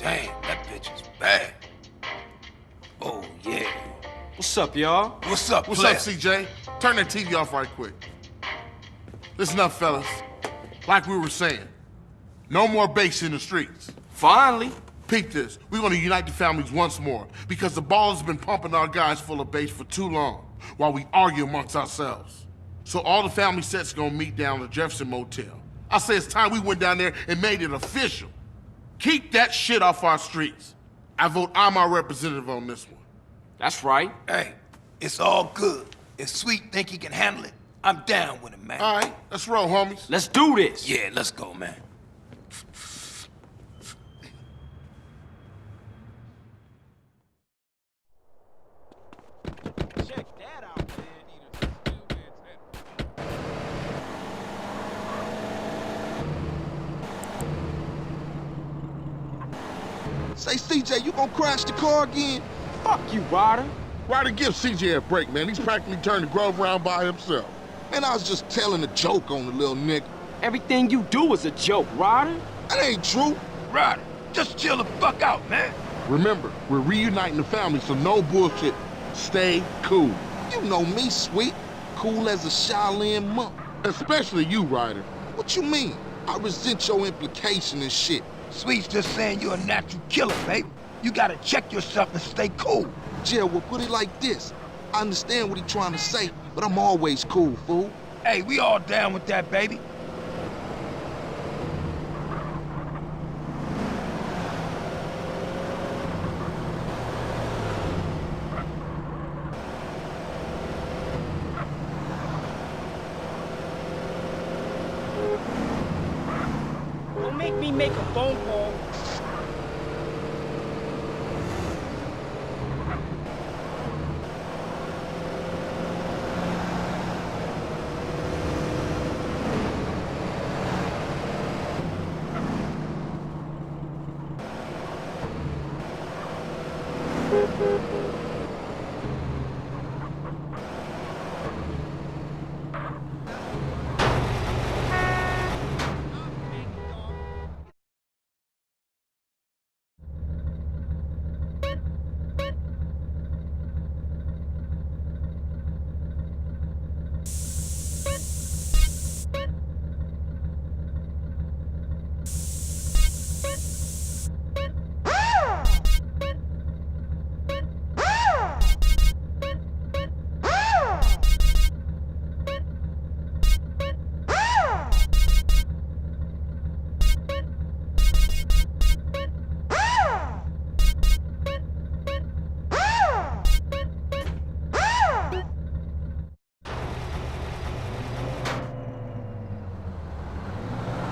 Damn, that bitch is bad. Oh, yeah. What's up, y'all? What's up, What's player? up, CJ? Turn that TV off right quick. Listen up, fellas. Like we were saying, no more base in the streets. Finally. Peep this. We're gonna unite the families once more because the ball has been pumping our guys full of base for too long while we argue amongst ourselves. So all the family sets gonna meet down at the Jefferson Motel. I say it's time we went down there and made it official. Keep that shit off our streets. I vote I'm our representative on this one. That's right. Hey, it's all good. If Sweet think he can handle it, I'm down with him, man. All right, let's roll, homies. Let's do this. Yeah, let's go, man. Check that out, man. Say, CJ, you gonna crash the car again? Fuck you, Ryder. Ryder, give CJ a break, man. He's practically turned the Grove around by himself. Man, I was just telling a joke on the little nigga. Everything you do is a joke, Ryder. That ain't true. Ryder, just chill the fuck out, man. Remember, we're reuniting the family, so no bullshit. Stay cool. You know me, Sweet. Cool as a Shaolin monk. Especially you, Ryder. What you mean? I resent your implication and shit. Sweet's just saying you're a natural killer, baby. You gotta check yourself and stay cool. Jill, we'll put it like this. I understand what he's trying to say, but I'm always cool, fool. Hey, we all down with that, baby. Don't make me make a phone call.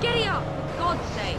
Giddy up, for God's sake.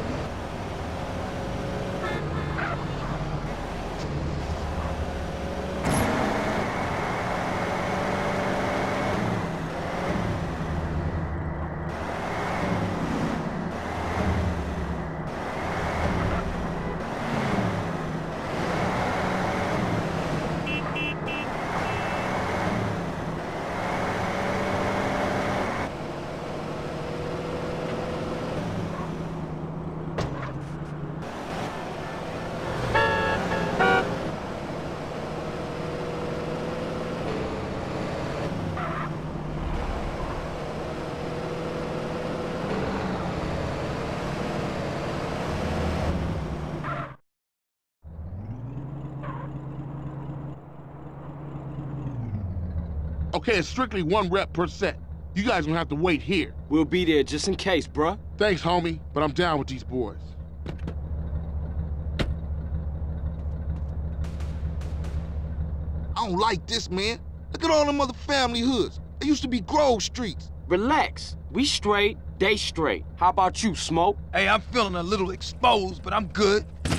Okay, it's strictly 1 rep per set. You guys gonna have to wait here. We'll be there just in case, bruh. Thanks, homie, but I'm down with these boys. I don't like this, man. Look at all them other family hoods. They used to be Grove Streets. Relax. We straight, they straight. How about you, Smoke? Hey, I'm feeling a little exposed, but I'm good. This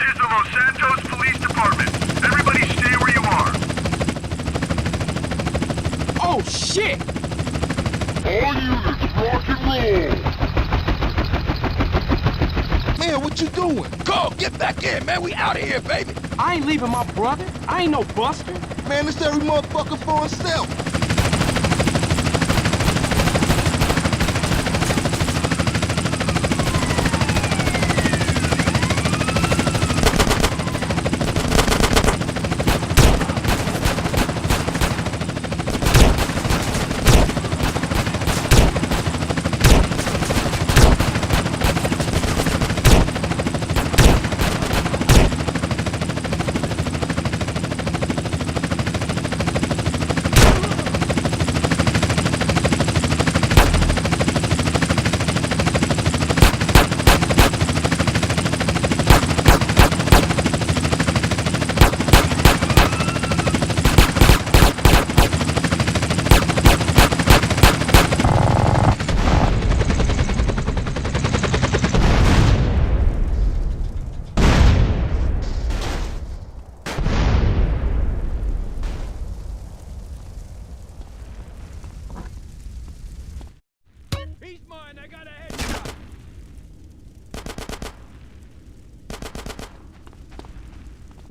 is the Los Santos Police Department. Everybody stay where you are. Oh, shit! All units, rock and roll! Man, what you doing? Go, get back in, man. We out of here, baby. I ain't leaving my brother. I ain't no buster. Man, it's every motherfucker for himself.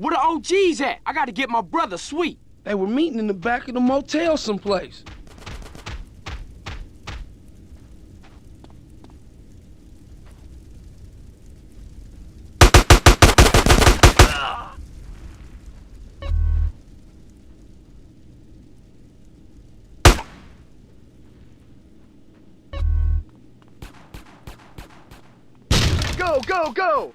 Where the OGs at? I gotta get my brother Sweet. They were meeting in the back of the motel someplace. Go, go, go!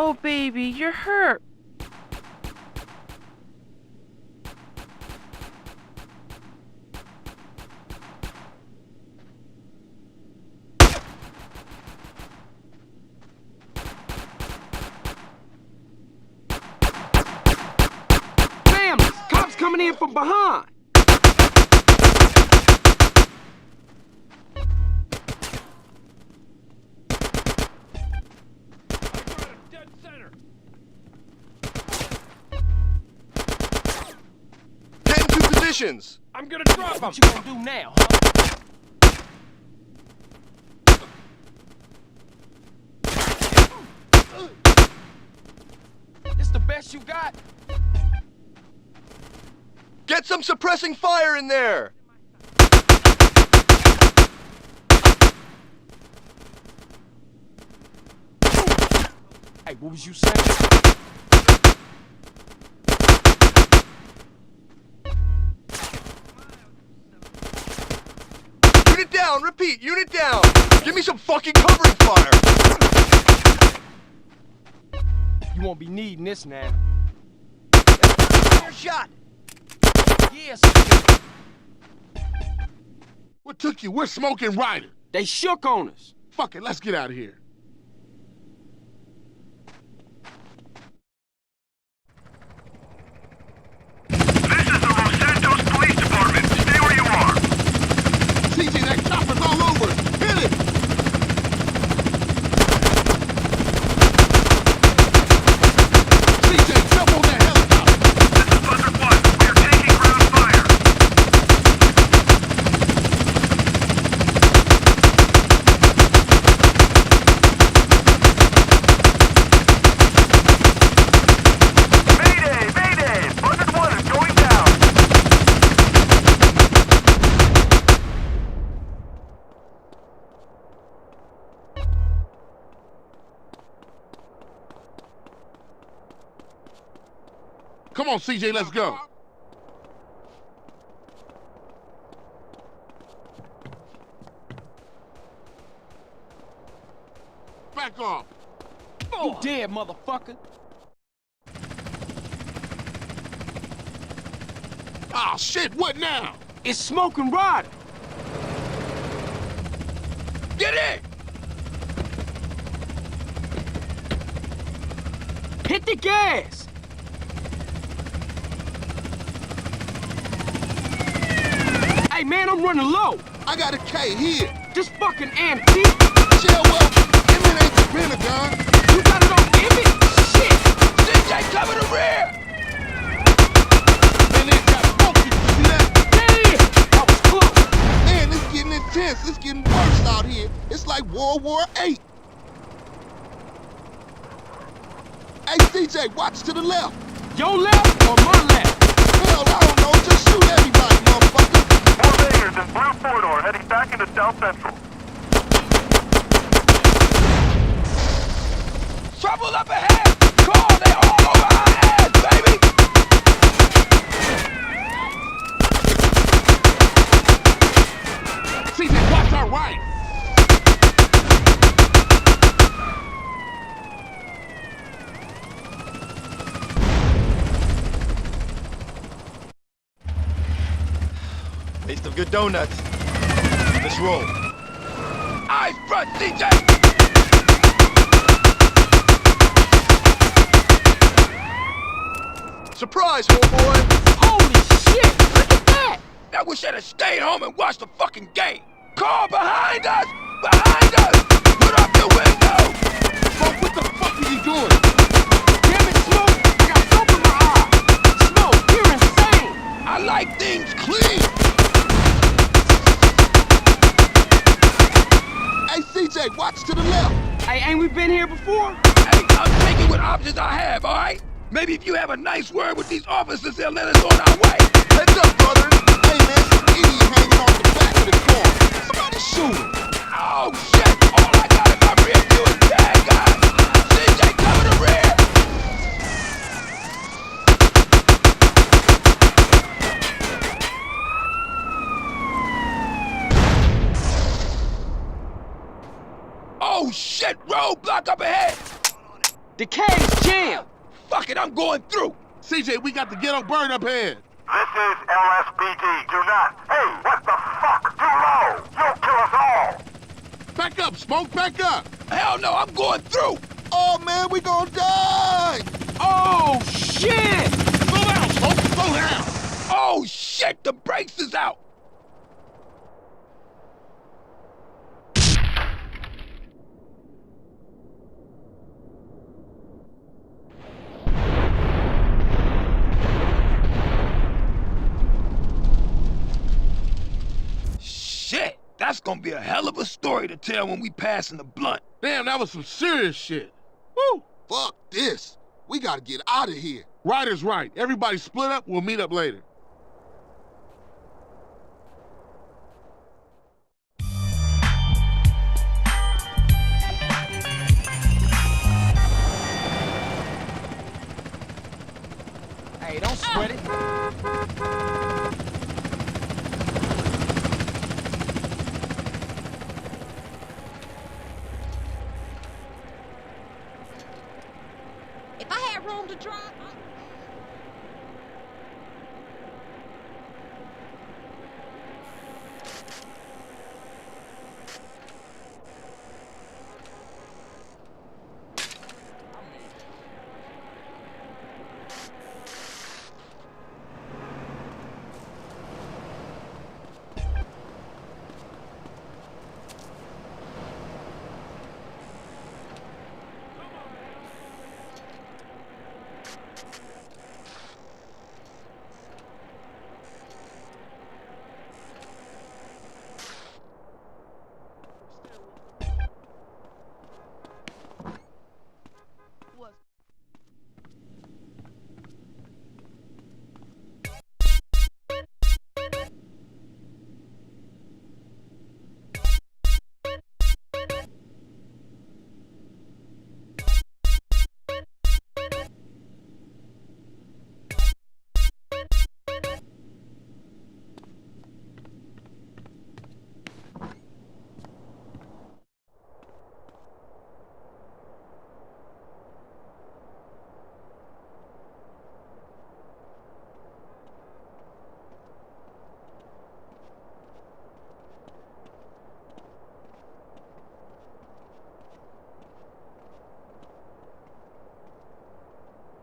Oh, baby, you're hurt. Families! Cops coming in from behind! Get into positions! I'm gonna drop him! What you gonna do now, huh? This the best you got? Get some suppressing fire in there! Hey, what was you saying? Unit down, repeat, unit down! Give me some fucking covering fire! You won't be needing this now. Fire shot! Yes. What took you? We're smoking Ryder. They shook on us. Fuck it, let's get out of here. This is the Los Santos Police Department. Stay where you are. CJ, that chopper's all over us. Hit it! CJ, jump on that helicopter! This is Buzzard 1. We are taking ground fire. Mayday! Mayday! Buzzard 1 is going down. Come on, CJ, let's go. Back off. You dead, motherfucker. Ah, shit, what now? It's Smoking Ryder. Get in! Hit the gas. Hey, man, I'm running low. I got a K here. This fucking antique. Chill, well, Emmett ain't the Pentagon. You got it on Emmett? Shit. CJ, cover the rear! And it got focused, you see that? Damn. That was close. Man, it's getting intense. It's getting worse out here. It's like World War VIII. Hey, CJ, watch to the left. Your left or my left? Hell, I don't know. Just shoot everybody, motherfucker. More bangers in Blue Corridor heading back into South Central. Trouble up ahead! Call, they all over our heads, baby! CJ, watch our right. Taste of good donuts. Let's roll. Eyes front, CJ! Surprise, homeboy! Holy shit. Look at that. Now we should have stayed home and watched the fucking game. Car behind us! Behind us! Put up the window! Smoke, what the fuck are you doing? Damn it, Smoke. I got soap in my eye. Smoke, you're insane. I like things clean! Hey, ain't we been here before? Hey, I'm taking what options I have, all right? Maybe if you have a nice word with these officers, they'll let us on our way. Heads up, brother. Hey, man, some idiot hanging off the back of the car. Somebody shoot him. Oh, shit! All I got in my rear view is bad guys! CJ, cover the rear! Oh, shit! Roadblock up ahead! The cave's jammed. Fuck it, I'm going through! CJ, we got the ghetto bird up here. This is LSPD. Do not. Hey, what the fuck? Too low. You'll kill us all. Back up, Smoke, back up. Hell no, I'm going through! Oh, man, we gonna die. Oh, shit! Slow down, Smoke, slow down. Oh, shit! The brakes is out! Shit! That's gonna be a hell of a story to tell when we passing the blunt. Damn, that was some serious shit. Woo! Fuck this. We gotta get out of here. Ryder's right. Everybody split up, we'll meet up later. Hey, don't sweat it. If I had room to drive,